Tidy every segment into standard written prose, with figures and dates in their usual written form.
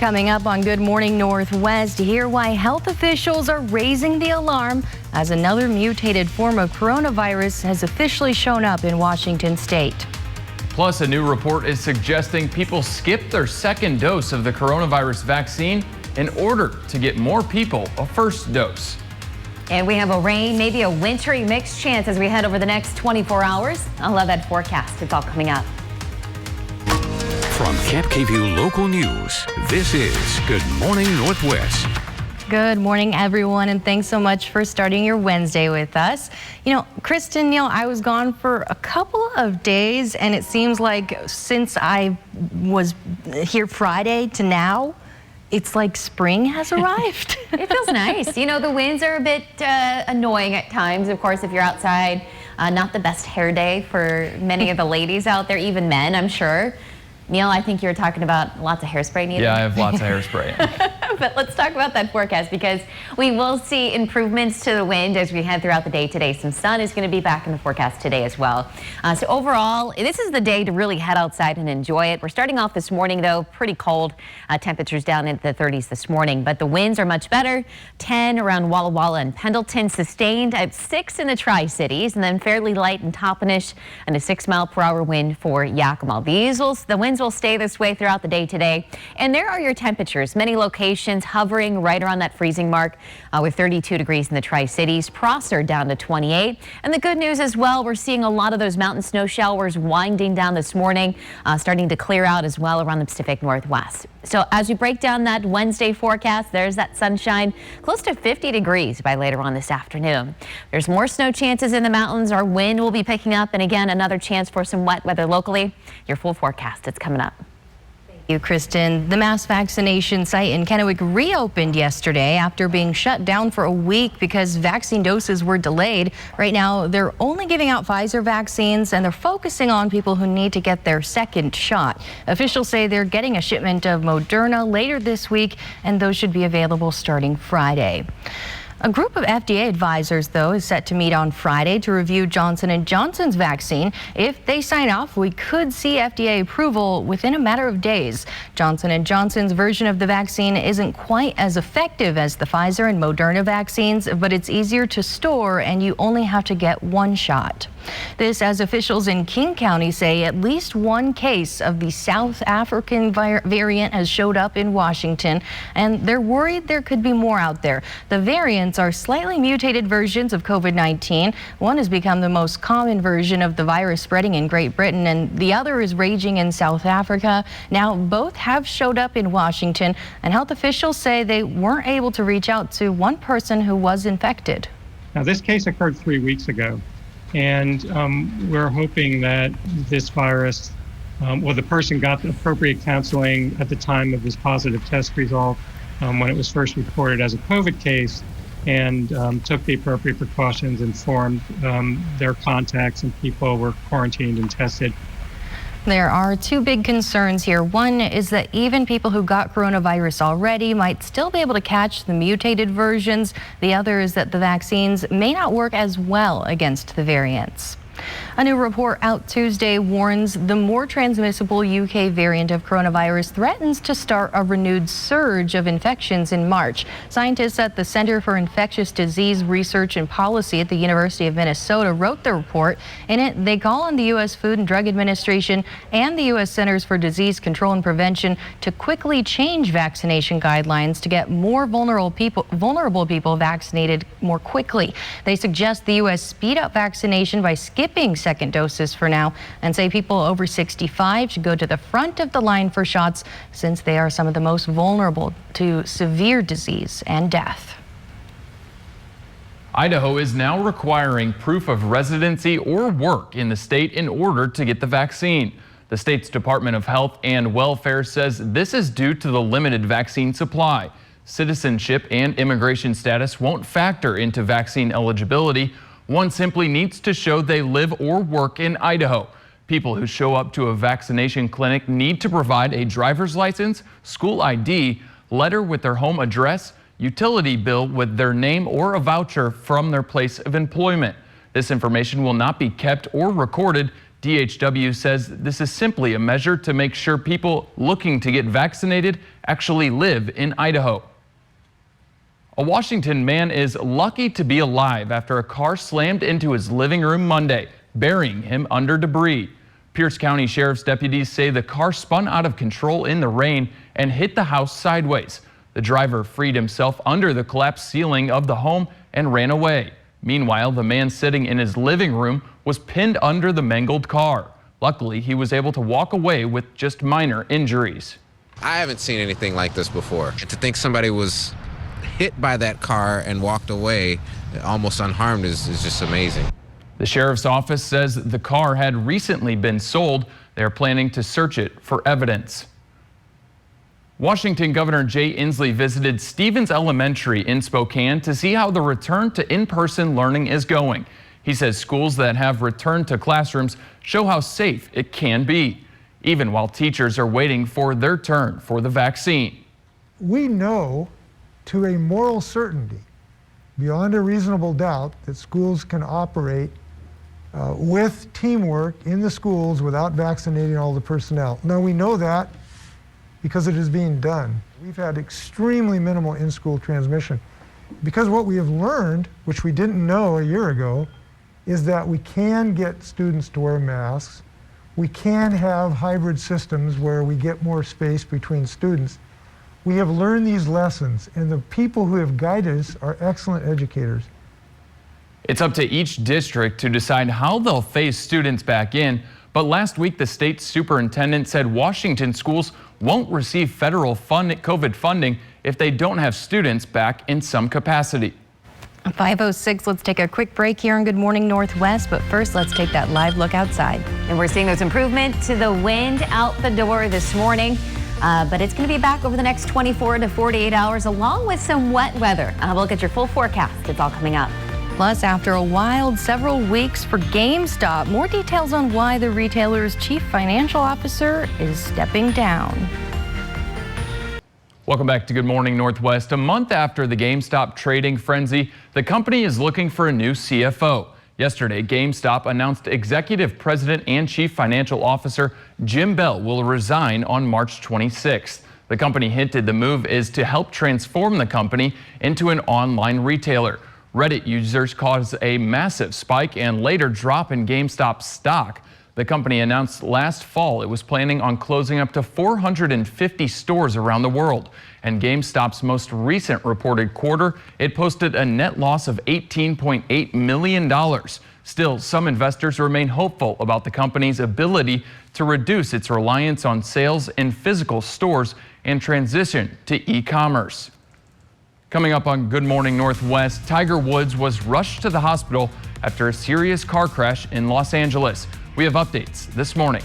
Coming up on Good Morning Northwest, hear why health officials are raising the alarm as another mutated form of coronavirus has officially shown up in Washington state. Plus, a new report is suggesting people skip their second dose of the coronavirus vaccine in order to get more people a first dose. And we have a rain, maybe a wintry mixed chance as we head over the next 24 hours. I'll love that forecast. It's all coming up. From Camp KVUE Local News, this is Good Morning Northwest. Good morning, everyone, and thanks so much for starting your Wednesday with us. You know, Kristen, Neil, I was gone for a couple of days, and it seems like since I was here Friday to now, it's like spring has arrived. It feels nice. You know, the winds are a bit annoying at times. Of course, if you're outside, not the best hair day for many of the ladies out there, even men, I'm sure. Neil, I think you were talking about lots of hairspray needed. Yeah, I have lots of hairspray. But let's talk about that forecast because we will see improvements to the wind as we head throughout the day today. Some sun is going to be back in the forecast today as well. So overall, this is the day to really head outside and enjoy it. We're starting off this morning, though, pretty cold. Temperatures down into the 30s this morning, but the winds are much better. 10 around Walla Walla and Pendleton, sustained at 6 in the Tri-Cities, and then fairly light in Toppenish and a 6-mile-per-hour wind for Yakima. The winds will stay this way throughout the day today. And there are your temperatures. Many locations hovering right around that freezing mark with 32 degrees in the Tri-Cities. Prosser down to 28. And the good news as well, we're seeing a lot of those mountain snow showers winding down this morning, starting to clear out as well around the Pacific Northwest. So as we break down that Wednesday forecast, there's that sunshine, close to 50 degrees by later on this afternoon. There's more snow chances in the mountains. Our wind will be picking up, and again, another chance for some wet weather locally. Your full forecast, it's coming up. Thank you, Kristen. The mass vaccination site in Kennewick reopened yesterday after being shut down for a week because vaccine doses were delayed. Right now, they're only giving out Pfizer vaccines, and they're focusing on people who need to get their second shot. Officials say they're getting a shipment of Moderna later this week, and those should be available starting Friday. A group of FDA advisors, though, is set to meet on Friday to review Johnson & Johnson's vaccine. If they sign off, we could see FDA approval within a matter of days. Johnson & Johnson's version of the vaccine isn't quite as effective as the Pfizer and Moderna vaccines, but it's easier to store and you only have to get one shot. This as officials in King County say at least one case of the South African variant has showed up in Washington, and they're worried there could be more out there. The variants are slightly mutated versions of COVID-19. One has become the most common version of the virus spreading in Great Britain, and the other is raging in South Africa. Now, both have showed up in Washington, and health officials say they weren't able to reach out to one person who was infected. Now, this case occurred 3 weeks ago. And we're hoping that this virus, the person got the appropriate counseling at the time of his positive test result when it was first reported as a COVID case, and took the appropriate precautions, informed their contacts, and people were quarantined and tested. There are two big concerns here. One is that even people who got coronavirus already might still be able to catch the mutated versions. The other is that the vaccines may not work as well against the variants. A new report out Tuesday warns the more transmissible UK variant of coronavirus threatens to start a renewed surge of infections in March. Scientists at the Center for Infectious Disease Research and Policy at the University of Minnesota wrote the report. In it, they call on the U.S. Food and Drug Administration and the U.S. Centers for Disease Control and Prevention to quickly change vaccination guidelines to get more vulnerable people vaccinated more quickly. They suggest the U.S. speed up vaccination by skipping second doses for now, and say people over 65 should go to the front of the line for shots since they are some of the most vulnerable to severe disease and death. Idaho is now requiring proof of residency or work in the state in order to get the vaccine. The state's Department of Health and Welfare says this is due to the limited vaccine supply. Citizenship and immigration status won't factor into vaccine eligibility. One simply needs to show they live or work in Idaho. People who show up to a vaccination clinic need to provide a driver's license, school ID, letter with their home address, utility bill with their name, or a voucher from their place of employment. This information will not be kept or recorded. DHW says this is simply a measure to make sure people looking to get vaccinated actually live in Idaho. A Washington man is lucky to be alive after a car slammed into his living room Monday, burying him under debris. Pierce County Sheriff's deputies say the car spun out of control in the rain and hit the house sideways. The driver freed himself under the collapsed ceiling of the home and ran away. Meanwhile, the man sitting in his living room was pinned under the mangled car. Luckily, he was able to walk away with just minor injuries. I haven't seen anything like this before. To think somebody was hit by that car and walked away almost unharmed is just amazing. The sheriff's office says the car had recently been sold. They're planning to search it for evidence. Washington Governor Jay Inslee visited Stevens Elementary in Spokane to see how the return to in-person learning is going. He says schools that have returned to classrooms show how safe it can be, even while teachers are waiting for their turn for the vaccine. We know to a moral certainty, beyond a reasonable doubt, that schools can operate with teamwork in the schools without vaccinating all the personnel. Now, we know that because it is being done. We've had extremely minimal in-school transmission. Because what we have learned, which we didn't know a year ago, is that we can get students to wear masks. We can have hybrid systems where we get more space between students. We have learned these lessons, and the people who have guided us are excellent educators. It's up to each district to decide how they'll phase students back in, but last week the state superintendent said Washington schools won't receive federal COVID funding if they don't have students back in some capacity. 5:06, let's take a quick break here on Good Morning Northwest, but first let's take that live look outside. And we're seeing those improvements to the wind out the door this morning. But it's going to be back over the next 24 to 48 hours, along with some wet weather. We'll look at your full forecast. It's all coming up. Plus, after a wild several weeks for GameStop, more details on why the retailer's chief financial officer is stepping down. Welcome back to Good Morning Northwest. A month after the GameStop trading frenzy, the company is looking for a new CFO. Yesterday, GameStop announced Executive President and Chief Financial Officer Jim Bell will resign on March 26th. The company hinted the move is to help transform the company into an online retailer. Reddit users caused a massive spike and later drop in GameStop stock. The company announced last fall it was planning on closing up to 450 stores around the world. And GameStop's most recent reported quarter, it posted a net loss of $18.8 million. Still, some investors remain hopeful about the company's ability to reduce its reliance on sales in physical stores and transition to e-commerce. Coming up on Good Morning Northwest, Tiger Woods was rushed to the hospital after a serious car crash in Los Angeles. We have updates this morning.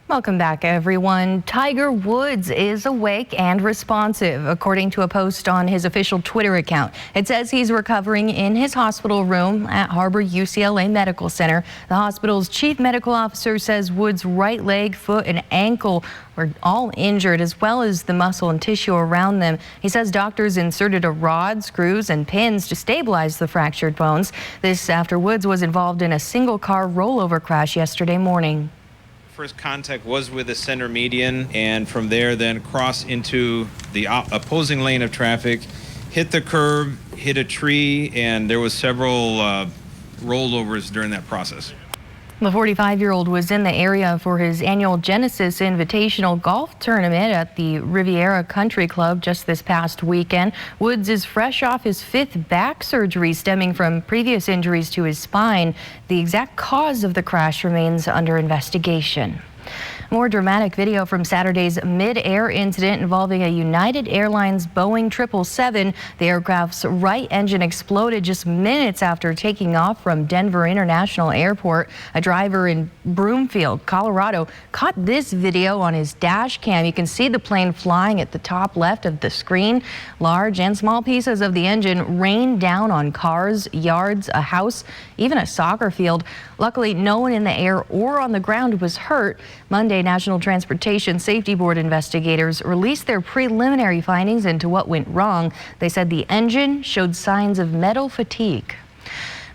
Welcome back, everyone. Tiger Woods is awake and responsive, according to a post on his official Twitter account. It says he's recovering in his hospital room at Harbor UCLA Medical Center. The hospital's chief medical officer says Woods' right leg, foot, and ankle were all injured, as well as the muscle and tissue around them. He says doctors inserted a rod, screws, and pins to stabilize the fractured bones. This after Woods was involved in a single-car rollover crash yesterday morning. First contact was with the center median, and from there then crossed into the opposing lane of traffic, hit the curb, hit a tree, and there was several rollovers during that process. The 45-year-old was in the area for his annual Genesis Invitational golf tournament at the Riviera Country Club just this past weekend. Woods is fresh off his 5th back surgery stemming from previous injuries to his spine. The exact cause of the crash remains under investigation. More dramatic video from Saturday's mid-air incident involving a United Airlines Boeing 777. The aircraft's right engine exploded just minutes after taking off from Denver International Airport. A driver in Broomfield, Colorado, caught this video on his dash cam. You can see the plane flying at the top left of the screen. Large and small pieces of the engine rained down on cars, yards, a house, even a soccer field. Luckily, no one in the air or on the ground was hurt. Monday, National Transportation Safety Board investigators released their preliminary findings into what went wrong. They said the engine showed signs of metal fatigue.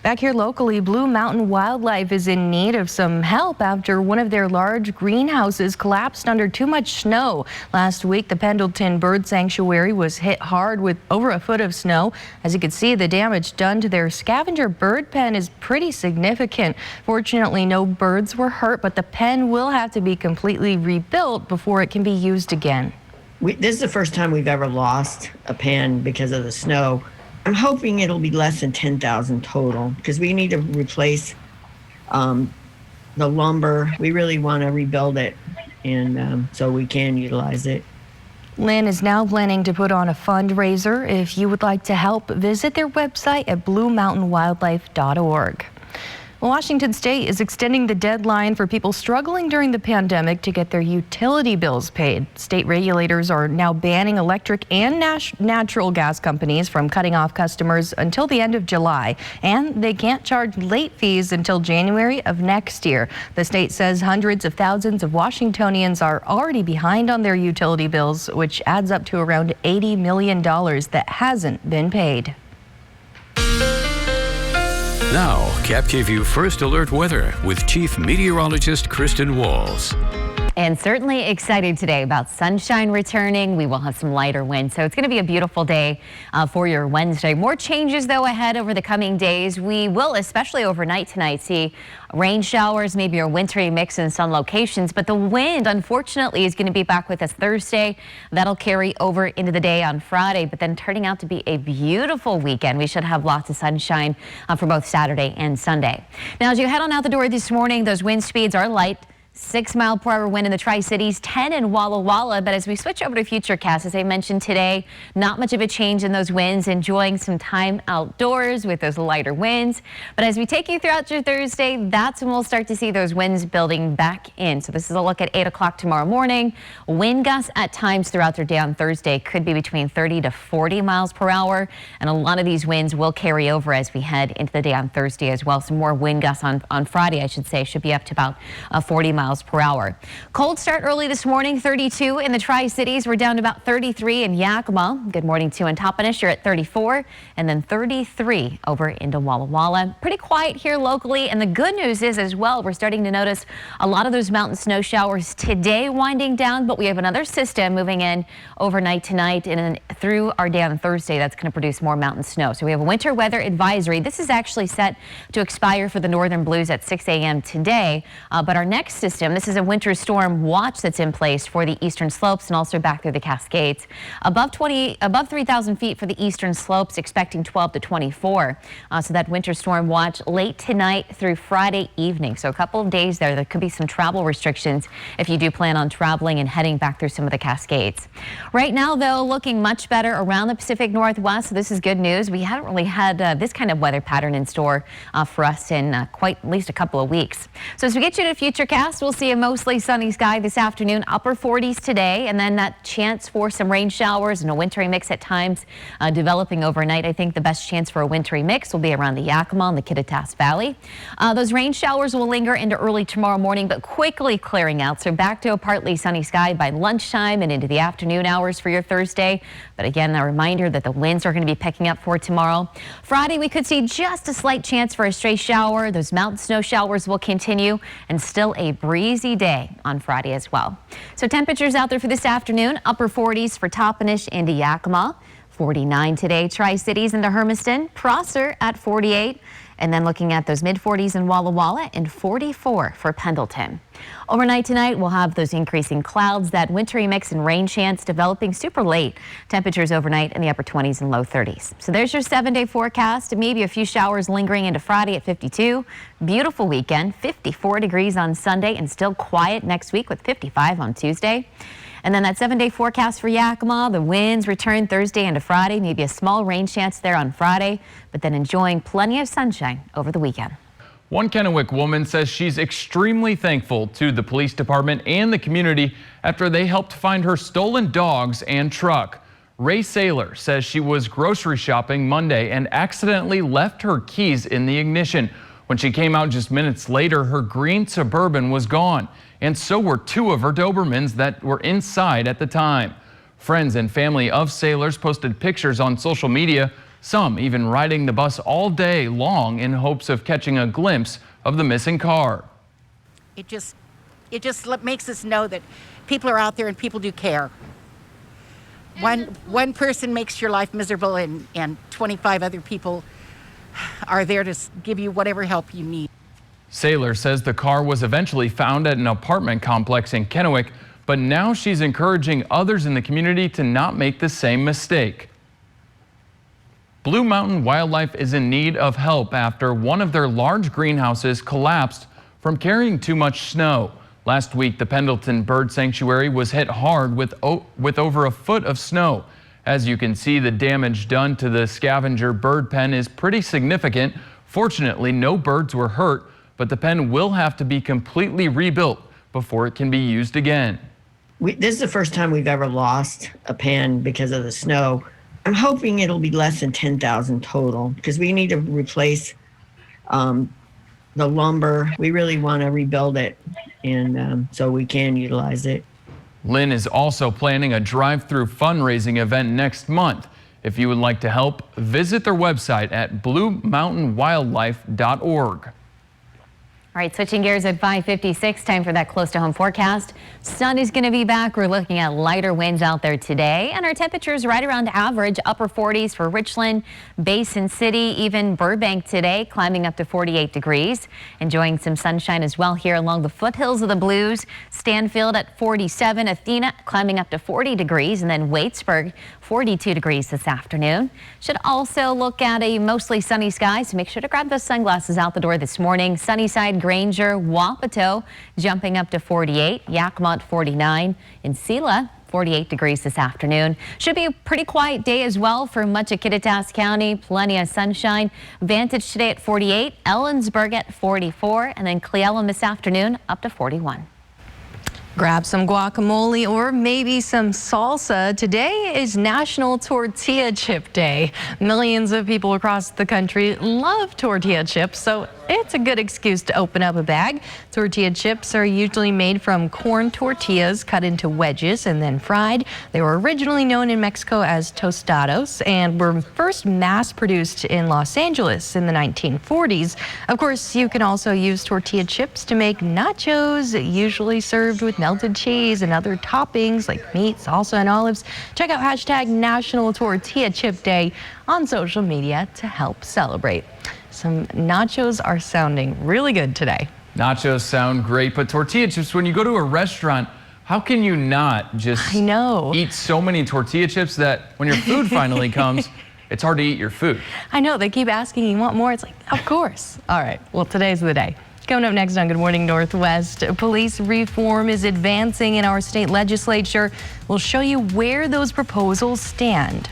Back here locally, Blue Mountain Wildlife is in need of some help after one of their large greenhouses collapsed under too much snow. Last week, the Pendleton Bird Sanctuary was hit hard with over a foot of snow. As you can see, the damage done to their scavenger bird pen is pretty significant. Fortunately, no birds were hurt, but the pen will have to be completely rebuilt before it can be used again. This is the first time we've ever lost a pen because of the snow. I'm hoping it'll be less than 10,000 total because we need to replace the lumber. We really want to rebuild it, and so we can utilize it. Lynn is now planning to put on a fundraiser. If you would like to help, visit their website at bluemountainwildlife.org. Washington State is extending the deadline for people struggling during the pandemic to get their utility bills paid. State regulators are now banning electric and natural gas companies from cutting off customers until the end of July, and they can't charge late fees until January of next year. The state says hundreds of thousands of Washingtonians are already behind on their utility bills, which adds up to around $80 million that hasn't been paid. Now, Cap KVU First Alert Weather with Chief Meteorologist Kristen Walls. And certainly excited today about sunshine returning. We will have some lighter winds, so it's going to be a beautiful day for your Wednesday. More changes, though, ahead over the coming days. We will, especially overnight tonight, see rain showers, maybe a wintry mix in some locations. But the wind, unfortunately, is going to be back with us Thursday. That'll carry over into the day on Friday, but then turning out to be a beautiful weekend. We should have lots of sunshine for both Saturday and Sunday. Now, as you head on out the door this morning, those wind speeds are light. 6-mile-per-hour wind in the Tri-Cities, 10 in Walla Walla. But as we switch over to Futurecast, as I mentioned today, not much of a change in those winds, enjoying some time outdoors with those lighter winds. But as we take you throughout your Thursday, that's when we'll start to see those winds building back in. So this is a look at 8 o'clock tomorrow morning. Wind gusts at times throughout their day on Thursday could be between 30 to 40 miles per hour. And a lot of these winds will carry over as we head into the day on Thursday as well. Some more wind gusts on Friday, I should say, should be up to about 40 miles per hour. Cold start early this morning, 32 in the Tri-Cities. We're down to about 33 in Yakima. Good morning to Antopolis. You're at 34 and then 33 over into Walla Walla. Pretty quiet here locally. And the good news is as well, we're starting to notice a lot of those mountain snow showers today winding down, but we have another system moving in overnight tonight and then through our day on Thursday that's going to produce more mountain snow. So we have a winter weather advisory. This is actually set to expire for the Northern Blues at 6 a.m. today, but our next system, this is a winter storm watch that's in place for the eastern slopes and also back through the Cascades. Above 3,000 feet for the eastern slopes, expecting 12 to 24. So that winter storm watch late tonight through Friday evening. So a couple of days there. There could be some travel restrictions if you do plan on traveling and heading back through some of the Cascades. Right now, though, looking much better around the Pacific Northwest. So this is good news. We haven't really had this kind of weather pattern in store for us in quite at least a couple of weeks. So as we get you to Futurecast, we'll see a mostly sunny sky this afternoon, upper 40s today, and then that chance for some rain showers and a wintry mix at times developing overnight. I think the best chance for a wintry mix will be around the Yakima and the Kittitas Valley. Those rain showers will linger into early tomorrow morning, but quickly clearing out. So back to a partly sunny sky by lunchtime and into the afternoon hours for your Thursday. But again, a reminder that the winds are going to be picking up for tomorrow. Friday, we could see just a slight chance for a stray shower. Those mountain snow showers will continue and still a breezy day on Friday as well. So temperatures out there for this afternoon, upper 40s for Toppenish into Yakima, 49 today, Tri-Cities into Hermiston, Prosser at 48, and then looking at those mid-40s in Walla Walla and 44 for Pendleton. Overnight tonight, we'll have those increasing clouds, that wintry mix and rain chance developing super late. Temperatures overnight in the upper 20s and low 30s. So there's your 7-day forecast. Maybe a few showers lingering into Friday at 52. Beautiful weekend, 54 degrees on Sunday and still quiet next week with 55 on Tuesday. And then that 7-day forecast for Yakima, the winds return Thursday into Friday, maybe a small rain chance there on Friday, but then enjoying plenty of sunshine over the weekend. One Kennewick woman says she's extremely thankful to the police department and the community after they helped find her stolen dogs and truck. Ray Saylor says she was grocery shopping Monday and accidentally left her keys in the ignition. When she came out just minutes later, her green Suburban was gone, and so were 2 of her Dobermans that were inside at the time. Friends and family of Saylor's posted pictures on social media. Some even riding the bus all day long in hopes of catching a glimpse of the missing car. It just makes us know that people are out there and people do care. One person makes your life miserable and 25 other people are there to give you whatever help you need. Saylor says the car was eventually found at an apartment complex in Kennewick, but now she's encouraging others in the community to not make the same mistake. Blue Mountain Wildlife is in need of help after one of their large greenhouses collapsed from carrying too much snow. Last week, the Pendleton Bird Sanctuary was hit hard with over a foot of snow. As you can see, the damage done to the scavenger bird pen is pretty significant. Fortunately, no birds were hurt, but the pen will have to be completely rebuilt before it can be used again. This is the first time we've ever lost a pen because of the snow. I'm hoping it'll be less than 10,000 total because we need to replace the lumber. We really want to rebuild it, and so we can utilize it. Lynn is also planning a drive-through fundraising event next month. If you would like to help, visit their website at bluemountainwildlife.org. All right, switching gears at 5:56, time for that close to home forecast. Sun is going to be back. We're looking at lighter winds out there today, and our temperatures right around average, upper 40s for Richland, Basin City, even Burbank today, climbing up to 48 degrees. Enjoying some sunshine as well here along the foothills of the Blues. Stanfield at 47, Athena climbing up to 40 degrees, and then Waitsburg 42 degrees this afternoon. Should also look at a mostly sunny sky, so make sure to grab those sunglasses out the door this morning. Sunnyside, Granger, Wapato jumping up to 48, Yakima 49, and Selah 48 degrees this afternoon. Should be a pretty quiet day as well for much of Kittitas County. Plenty of sunshine. Vantage today at 48, Ellensburg at 44, and then Cle Elum this afternoon up to 41. Grab some guacamole or maybe some salsa. Today is National Tortilla Chip Day. Millions of people across the country love tortilla chips, so it's a good excuse to open up a bag. Tortilla chips are usually made from corn tortillas cut into wedges and then fried. They were originally known in Mexico as tostados and were first mass produced in Los Angeles in the 1940s. Of course, you can also use tortilla chips to make nachos, usually served with melted cheese and other toppings like meat, salsa, and olives. Check out hashtag National Tortilla Chip Day on social media to help celebrate. Some nachos are sounding really good today. Nachos sound great, but tortilla chips, when you go to a restaurant, how can you not just eat so many tortilla chips that when your food finally comes, it's hard to eat your food? I know, they keep asking, you want more? It's like, of course. All right, well, today's the day. Coming up next on Good Morning Northwest, police reform is advancing in our state legislature. We'll show you where those proposals stand.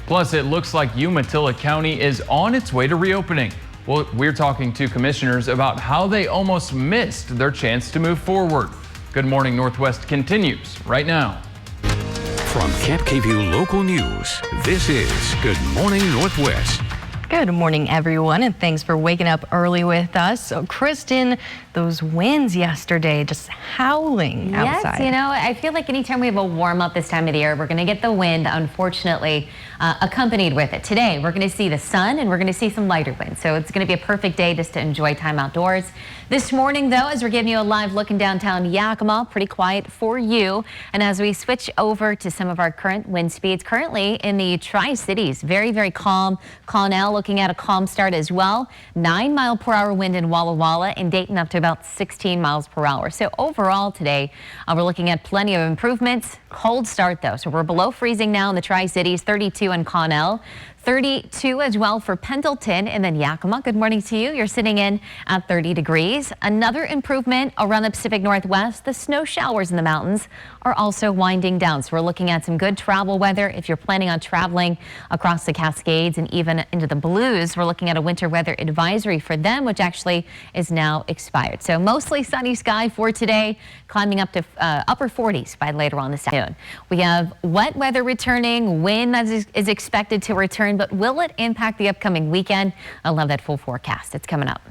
Plus, it looks like Umatilla County is on its way to reopening. Well, we're talking to commissioners about how they almost missed their chance to move forward. Good Morning Northwest continues right now. From Camp KVUE Local News, this is Good Morning Northwest. Good morning, everyone, and thanks for waking up early with us. So, Kristen, those winds yesterday just howling outside. Yes, you know, I feel like anytime we have a warm up this time of the year, we're going to get the wind, unfortunately, accompanied with it. Today, we're going to see the sun and we're going to see some lighter winds. So it's going to be a perfect day just to enjoy time outdoors. This morning, though, as we're giving you a live look in downtown Yakima, pretty quiet for you. And as we switch over to some of our current wind speeds, currently in the Tri-Cities, very, very calm. Connell looking at a calm start as well. 9-mile-per-hour wind in Walla Walla, and Dayton up to about 16 miles per hour. So overall today, we're looking at plenty of improvements. Cold start, though. So we're below freezing now in the Tri-Cities, 32 in Connell. 32 as well for Pendleton, and then Yakima. Good morning to you. You're sitting in at 30 degrees. Another improvement around the Pacific Northwest. The snow showers in the mountains are also winding down. So we're looking at some good travel weather. If you're planning on traveling across the Cascades and even into the Blues, we're looking at a winter weather advisory for them, which actually is now expired. So mostly sunny sky for today, climbing up to upper 40s by later on this afternoon. We have wet weather returning. Wind is expected to return, but will it impact the upcoming weekend? I love that full forecast. It's coming up.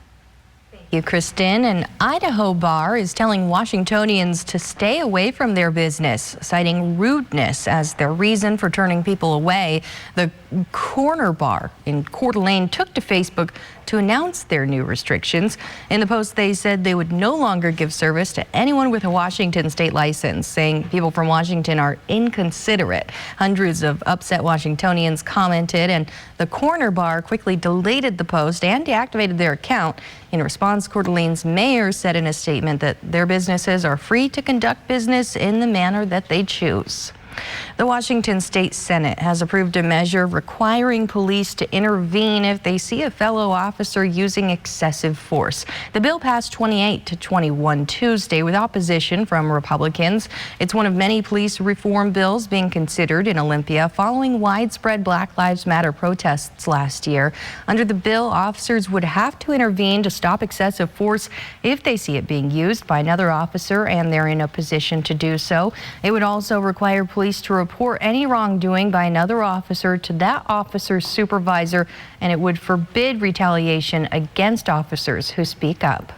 You, Kristen. An Idaho bar is telling Washingtonians to stay away from their business, citing rudeness as their reason for turning people away. The Corner Bar in Coeur d'Alene took to Facebook to announce their new restrictions. In the post, they said they would no longer give service to anyone with a Washington state license, saying people from Washington are inconsiderate. Hundreds of upset Washingtonians commented, and the Corner Bar quickly deleted the post and deactivated their account. In response, Coeur d'Alene's mayor said in a statement that their businesses are free to conduct business in the manner that they choose. The Washington State Senate has approved a measure requiring police to intervene if they see a fellow officer using excessive force. The bill passed 28-21 Tuesday with opposition from Republicans. It's one of many police reform bills being considered in Olympia following widespread Black Lives Matter protests last year. Under the bill, officers would have to intervene to stop excessive force if they see it being used by another officer and they're in a position to do so. It would also require police to report any wrongdoing by another officer to that officer's supervisor, and it would forbid retaliation against officers who speak up.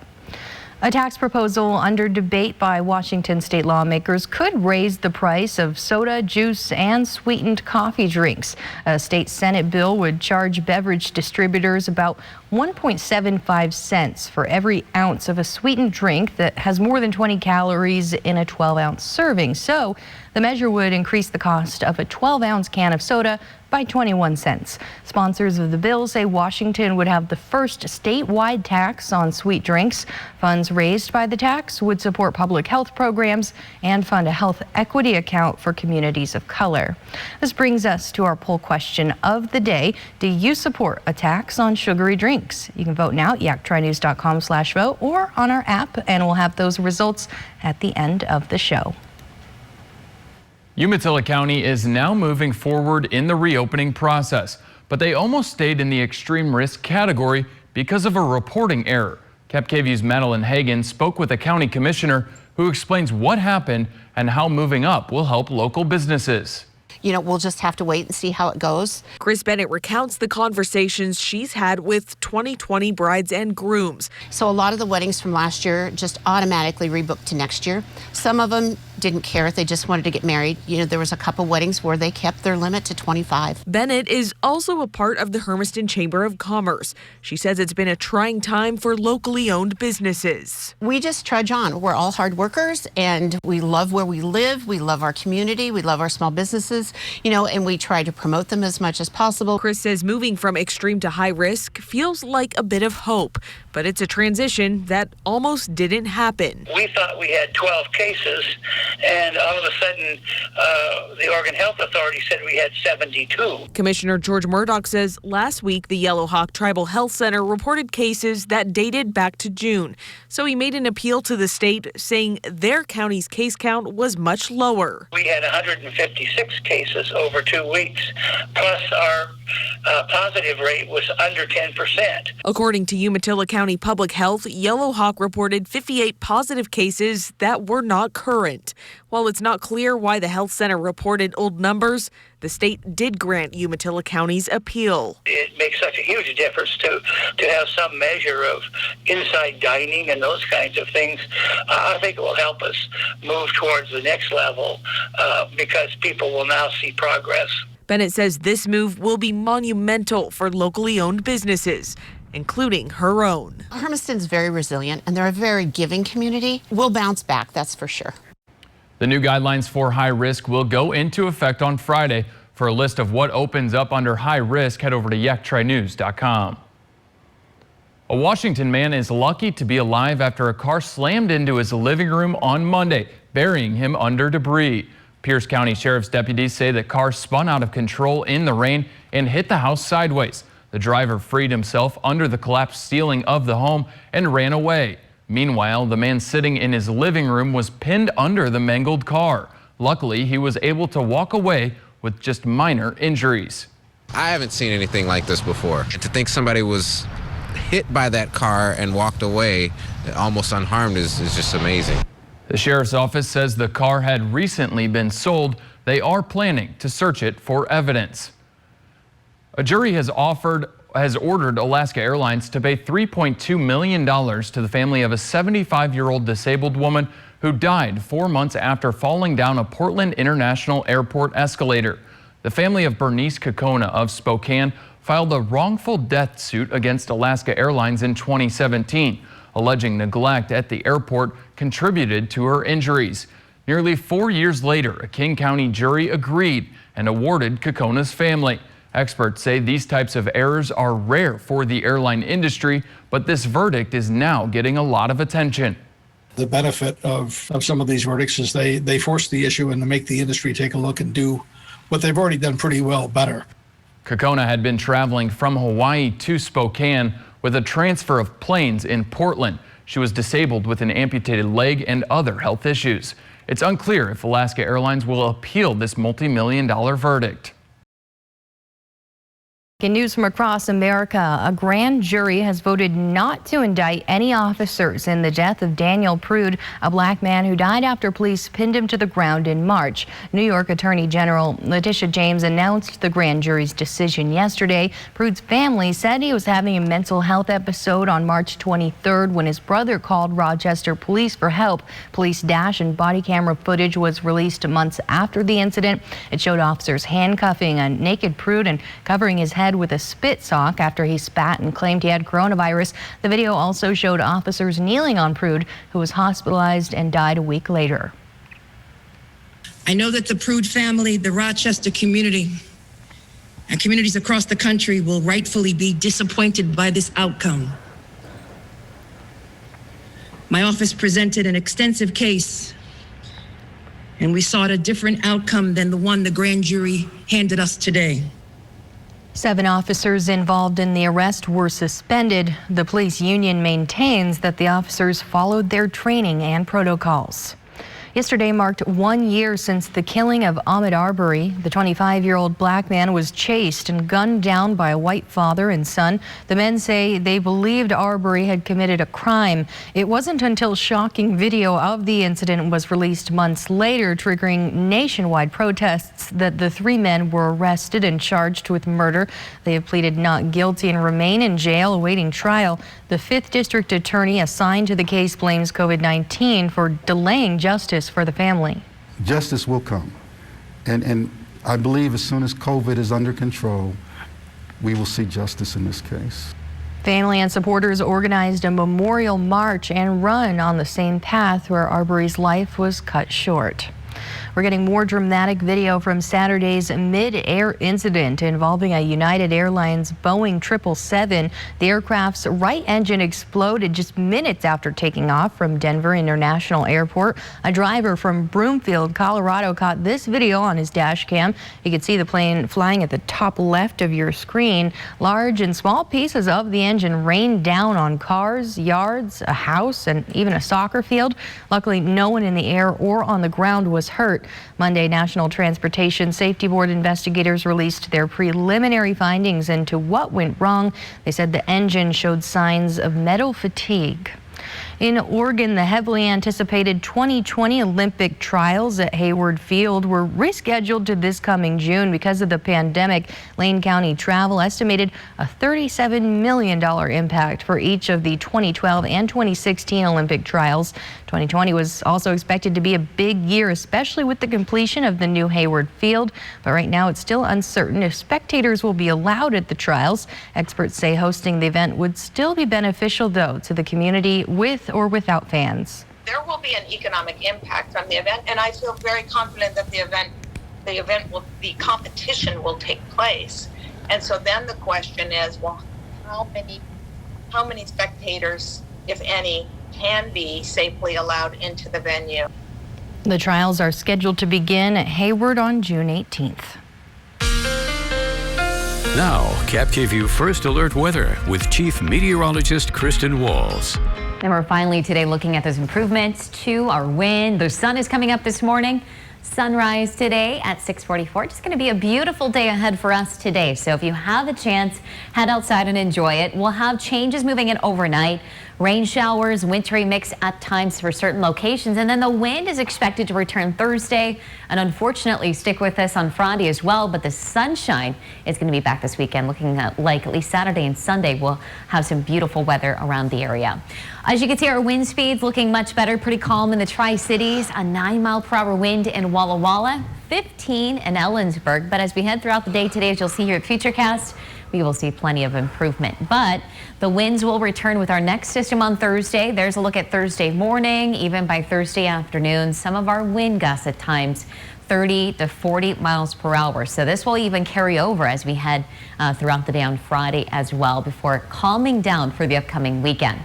A tax proposal under debate by Washington state lawmakers could raise the price of soda, juice, and sweetened coffee drinks. A state Senate bill would charge beverage distributors about 1.75 cents for every ounce of a sweetened drink that has more than 20 calories in a 12-ounce serving. So the measure would increase the cost of a 12-ounce can of soda by 21 cents. Sponsors of the bill say Washington would have the first statewide tax on sweet drinks. Funds raised by the tax would support public health programs and fund a health equity account for communities of color. This brings us to our poll question of the day. Do you support a tax on sugary drinks? You can vote now at yaktrinews.com/vote or on our app, and we'll have those results at the end of the show. Umatilla County is now moving forward in the reopening process, but they almost stayed in the extreme risk category because of a reporting error. KapKV's Madeline Hagan spoke with a county commissioner who explains what happened and how moving up will help local businesses. You know, we'll just have to wait and see how it goes. Chris Bennett recounts the conversations she's had with 2020 brides and grooms. So a lot of the weddings from last year just automatically rebooked to next year. Some of them didn't care. They just wanted to get married. You know, there was a couple weddings where they kept their limit to 25. Bennett is also a part of the Hermiston Chamber of Commerce. She says it's been a trying time for locally owned businesses. We just trudge on. We're all hard workers and we love where we live. We love our community. We love our small businesses, you know, and we try to promote them as much as possible. Chris says moving from extreme to high risk feels like a bit of hope, but it's a transition that almost didn't happen. We thought we had 12 cases, and all of a sudden, the Oregon Health Authority said we had 72. Commissioner George Murdoch says last week the Yellow Hawk Tribal Health Center reported cases that dated back to June. So he made an appeal to the state, saying their county's case count was much lower. We had 156 cases over 2 weeks, plus our positive rate was under 10%. According to Umatilla County Public Health, Yellow Hawk reported 58 positive cases that were not current. While it's not clear why the health center reported old numbers, the state did grant Umatilla County's appeal. It makes such a huge difference to have some measure of inside dining and those kinds of things. I think it will help us move towards the next level because people will now see progress. Bennett says this move will be monumental for locally owned businesses, including her own. Hermiston's very resilient and they're a very giving community. We'll bounce back, that's for sure. The new guidelines for high risk will go into effect on Friday. For a list of what opens up under high risk, head over to yaktrinews.com. A Washington man is lucky to be alive after a car slammed into his living room on Monday, burying him under debris. Pierce County Sheriff's deputies say the car spun out of control in the rain and hit the house sideways. The driver freed himself under the collapsed ceiling of the home and ran away. Meanwhile, the man sitting in his living room was pinned under the mangled car. Luckily, he was able to walk away with just minor injuries. I haven't seen anything like this before. And to think somebody was hit by that car and walked away almost unharmed is just amazing. The sheriff's office says the car had recently been sold. They are planning to search it for evidence. A jury has offered has ordered Alaska Airlines to pay $3.2 million to the family of a 75-year-old disabled woman who died 4 months after falling down a Portland International Airport escalator. The family of Bernice Kokona of Spokane filed a wrongful death suit against Alaska Airlines in 2017, alleging neglect at the airport contributed to her injuries. Nearly 4 years later, a King County jury agreed and awarded Kokona's family. Experts say these types of errors are rare for the airline industry, but this verdict is now getting a lot of attention. The benefit of some of these verdicts is they force the issue and to make the industry take a look and do what they've already done pretty well better. Kokona had been traveling from Hawaii to Spokane with a transfer of planes in Portland. She was disabled with an amputated leg and other health issues. It's unclear if Alaska Airlines will appeal this multi-million-dollar verdict. In news from across America, a grand jury has voted not to indict any officers in the death of Daniel Prude, a black man who died after police pinned him to the ground in March. New York Attorney General Letitia James announced the grand jury's decision yesterday. Prude's family said he was having a mental health episode on March 23rd when his brother called Rochester police for help. Police dash and body camera footage was released months after the incident. It showed officers handcuffing a naked Prude and covering his head with a spit sock after he spat and claimed he had coronavirus. The video also showed officers kneeling on Prude, who was hospitalized and died a week later. I know that the Prude family, the Rochester community, and communities across the country will rightfully be disappointed by this outcome. My office presented an extensive case, and we sought a different outcome than the one the grand jury handed us today. 7 officers involved in the arrest were suspended. The police union maintains that the officers followed their training and protocols. Yesterday marked 1 year since the killing of Ahmaud Arbery. The 25-year-old black man was chased and gunned down by a white father and son. The men say they believed Arbery had committed a crime. It wasn't until shocking video of the incident was released months later, triggering nationwide protests, that the 3 men were arrested and charged with murder. They have pleaded not guilty and remain in jail awaiting trial. The 5th District Attorney assigned to the case blames COVID-19 for delaying justice for the family. Justice will come. And I believe as soon as COVID is under control, we will see justice in this case. Family and supporters organized a memorial march and run on the same path where Arbery's life was cut short. We're getting more dramatic video from Saturday's mid-air incident involving a United Airlines Boeing 777. The aircraft's right engine exploded just minutes after taking off from Denver International Airport. A driver from Broomfield, Colorado, caught this video on his dash cam. You can see the plane flying at the top left of your screen. Large and small pieces of the engine rained down on cars, yards, a house, and even a soccer field. Luckily, no one in the air or on the ground was hurt. Monday, National Transportation Safety Board investigators released their preliminary findings into what went wrong. They said the engine showed signs of metal fatigue. In Oregon, the heavily anticipated 2020 Olympic trials at Hayward Field were rescheduled to this coming June because of the pandemic. Lane County Travel estimated a $37 million impact for each of the 2012 and 2016 Olympic trials. 2020 was also expected to be a big year, especially with the completion of the new Hayward Field. But right now, it's still uncertain if spectators will be allowed at the trials. Experts say hosting the event would still be beneficial, though, to the community with or without fans. There will be an economic impact from the event, and I feel very confident that the competition will take place. And so then the question is, well, how many spectators, if any, can be safely allowed into the venue? The trials are scheduled to begin at Hayward on June 18th. Now, KapKView First Alert Weather with Chief Meteorologist Kristen Walls. And we're finally today looking at those improvements to our wind. The sun is coming up this morning. Sunrise today at 6:44. Just going to be a beautiful day ahead for us today. So if you have a chance, head outside and enjoy it. We'll have changes moving in overnight. Rain showers, wintry mix at times for certain locations, and then the wind is expected to return Thursday and unfortunately stick with us on Friday as well. But the sunshine is going to be back this weekend, looking like at least Saturday and Sunday we'll have some beautiful weather around the area. As you can see, our wind speeds looking much better, pretty calm in the Tri-Cities, a 9-mile-per-hour wind in Walla Walla, 15 in Ellensburg. But as we head throughout the day today, as you'll see here at Futurecast, we will see plenty of improvement. But the winds will return with our next system on Thursday. There's a look at Thursday morning, even by Thursday afternoon. Some of our wind gusts at times 30 to 40 miles per hour. So this will even carry over as we head throughout the day on Friday as well, before calming down for the upcoming weekend.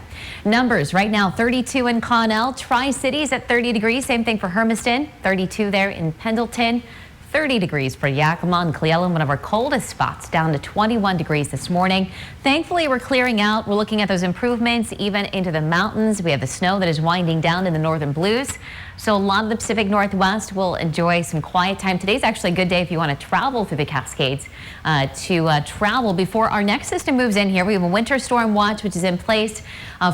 Numbers right now: 32 in Connell, Tri-Cities at 30 degrees. Same thing for Hermiston, 32 there in Pendleton. 30 degrees for Yakima and Cleveland, one of our coldest spots, down to 21 degrees this morning. Thankfully, we're clearing out. We're looking at those improvements even into the mountains. We have the snow that is winding down in the northern blues. So a lot of the Pacific Northwest will enjoy some quiet time. Today's actually a good day if you want to travel through the Cascades to travel before our next system moves in here. We have a winter storm watch, which is in place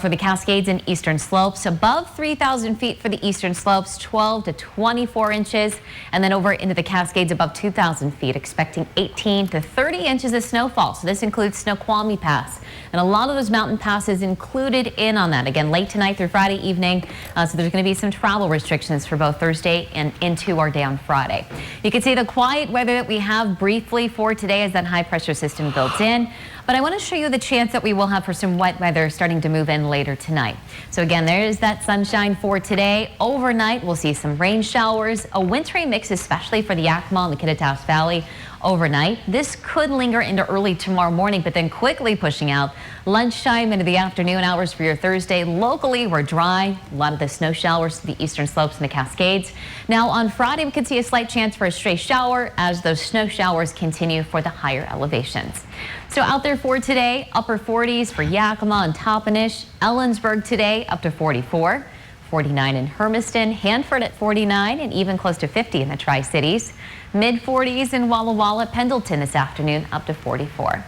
for the Cascades and eastern slopes. Above 3,000 feet for the eastern slopes, 12 to 24 inches. And then over into the Cascades above 2,000 feet, expecting 18 to 30 inches of snowfall. So this includes Snoqualmie Pass. And a lot of those mountain passes included in on that. Again, late tonight through Friday evening. So there's going to be some travel restrictions for both Thursday and into our day on Friday. You can see the quiet weather that we have briefly for today as that high pressure system builds in. But I want to show you the chance that we will have for some wet weather starting to move in later tonight. So again, there is that sunshine for today. Overnight, we'll see some rain showers, a wintry mix, especially for the Yakima and the Kittitas Valley. Overnight, this could linger into early tomorrow morning, but then quickly pushing out lunchtime into the afternoon hours for your Thursday. Locally, we're dry. A lot of the snow showers to the eastern slopes and the Cascades. Now on Friday, we could see a slight chance for a stray shower as those snow showers continue for the higher elevations. So out there for today, upper 40s for Yakima and Toppenish. Ellensburg today up to 44. 49 in Hermiston, Hanford at 49, and even close to 50 in the Tri-Cities. Mid-40s in Walla Walla, Pendleton this afternoon up to 44.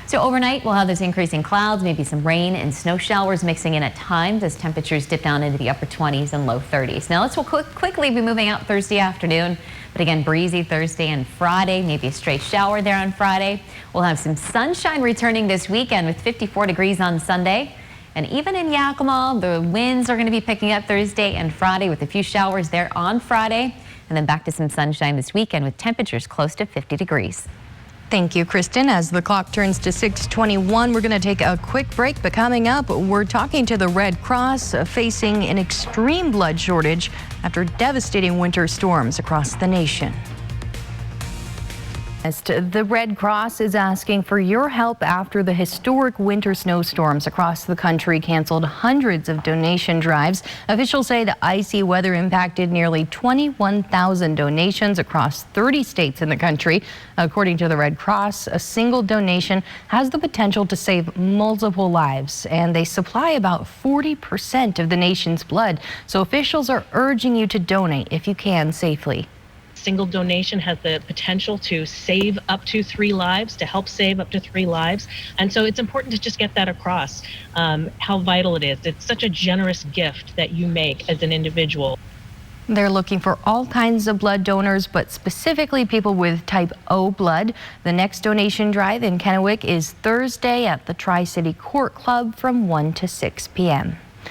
So overnight, we'll have those increasing clouds, maybe some rain and snow showers mixing in at times as temperatures dip down into the upper 20s and low 30s. Now, we'll quickly be moving out Thursday afternoon. But again, breezy Thursday and Friday, maybe a stray shower there on Friday. We'll have some sunshine returning this weekend with 54 degrees on Sunday. And even in Yakima, the winds are going to be picking up Thursday and Friday with a few showers there on Friday. And then back to some sunshine this weekend with temperatures close to 50 degrees. Thank you, Kristen. As the clock turns to 6:21, we're going to take a quick break. But coming up, we're talking to the Red Cross facing an extreme blood shortage after devastating winter storms across the nation. The Red Cross is asking for your help after the historic winter snowstorms across the country canceled hundreds of donation drives. Officials say the icy weather impacted nearly 21,000 donations across 30 states in the country. According to the Red Cross, a single donation has the potential to save multiple lives, and they supply about 40% of the nation's blood. So officials are urging you to donate if you can safely. Single donation has the potential to save up to 3 lives, to help save up to 3 lives. And so it's important to just get that across, how vital it is. It's such a generous gift that you make as an individual. They're looking for all kinds of blood donors, but specifically people with type O blood. The next donation drive in Kennewick is Thursday at the Tri-City Court Club from 1 to 6 p.m.